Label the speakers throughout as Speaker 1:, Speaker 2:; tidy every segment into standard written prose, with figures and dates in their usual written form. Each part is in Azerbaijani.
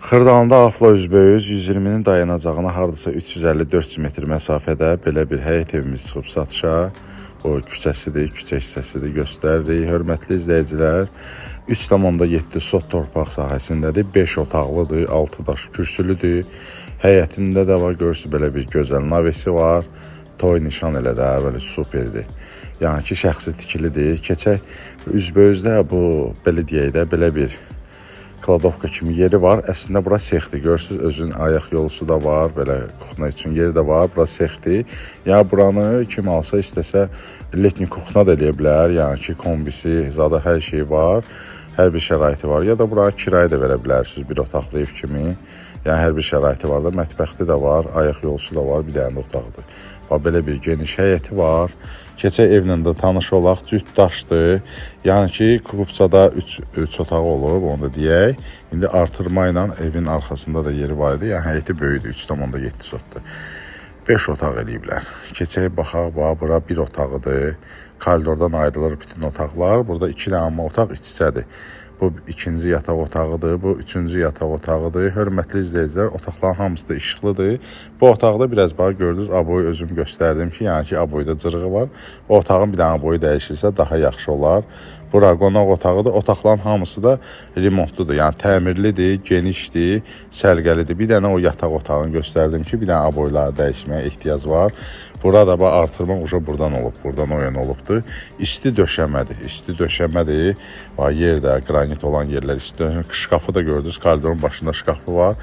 Speaker 1: Xırdalında Afla üzbəüz 120-nin dayanacağına hardasa 350-400 metr məsafədə belə bir həyət evimiz çıxıb satışa. O küçəsidir, küçə hissəsidir, göstəririk. Hörmətli izləyicilər, 3,7 sot torpaq sahəsindədir, 5 otaqlıdır, 6 daş kürsülüdür. Həyətində də var, görürsünüz, belə bir gözəl navesi var. Toy nişan elə də, belə superdir. Yəni ki, şəxsi tikilidir. Keçək üzbəüzdə bu, belə deyək də, belə bir kladovka kimi yeri var. Əslində bura sexdir. Görürsünüz, özün ayaq yolusu da var, belə kuxna üçün yeri də var. Bura sexdir. Yəni buranı kim alsa istəsə letni kuxna da eləyə bilər. Yəni ki, kombisi, zada hər şey var. Hər bir şəraiti var. Ya da buranı kirayə də verə bilərsiniz bir otaqlı ev kimi. Yəni hər bir şəraiti var da, mətbəxti də var, ayaq yolusu da var, bir dənə də otaqdır. Bax, belə bir geniş həyəti var. Keçək evlə də tanış olaq, cüt daşdır. Yəni ki, Kupçada 3 otağı olub, onu da deyək. İndi artırma ilə evin arxasında da yeri var idi. Yəni həyəti böyüdür, 3,7 sotdur. 5 otaq eləyiblər. Keçək baxaq, bax, bura bir otağıdır. Koridordan ayrılır bütün otaqlar. Burada 2 dənə amma otaq iç-içədir. Bu ikinci yataq otağıdır, bu üçüncü yataq otağıdır. Hörmətli izləyicilər, otaqların hamısı da işıqlıdır. Bu otaqda biraz bax gördünüz, aboyu özüm göstərdim ki, yəni ki, aboyda cırığı var. O otağın bir dənə aboyu dəyişirsə daha yaxşı olar. Bura qonaq otağıdır. Otaqların hamısı da remontludur. Yəni təmirlidir, genişdir, sərgəlidir. Bir dənə o yataq otağını göstərdim ki, bir dənə aboyları dəyişməyə ehtiyac var. Burada bax artırma uca buradan olub, buradan o yana olubdur. İsti döşəmədir, isti döşəmədir. Bax yerdə qranit olan yerlər isti döşəmədir. Şkafı da gördünüz, koridorun başında şkafı var.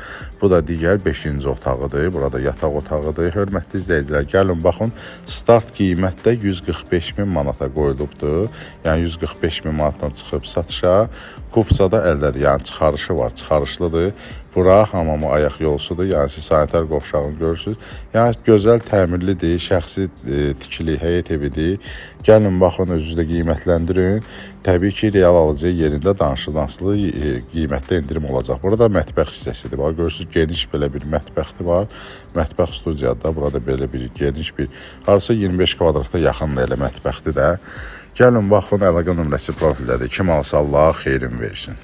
Speaker 1: Bu da digər 5-ci otağıdır. Burada yataq otağıdır. Hörmətli izləyicilər, gəlin baxın. Start qiymətdə 145.000 manata qoyulubdur. Yəni 145.000 manatdan çıxıb satışa. Kupçada əldədir, yəni çıxarışı var, çıxarışlıdır. Bura hamamı ayaq yolsudur, yəni ki, sanitar qovşağını görürsünüz. Yəni gözəl təmirlidir, şəxsi tikili həyət evidir. Gəlin baxın, özünüz də qiymətləndirin. Təbii ki, real alıcı yerində danışılan qiymətdə endirim olacaq. Burada mətbəx hissəsidir. Bax, görürsünüz, geniş belə bir mətbəxti var. Mətbəx studiyada, burada belə bir geniş bir, harasa 25 kvadratda yaxındır elə mətbəxti də. Gəlin baxın, əlaqə nömrəsi profildədir. Kim alsa Allah xeyrin versin.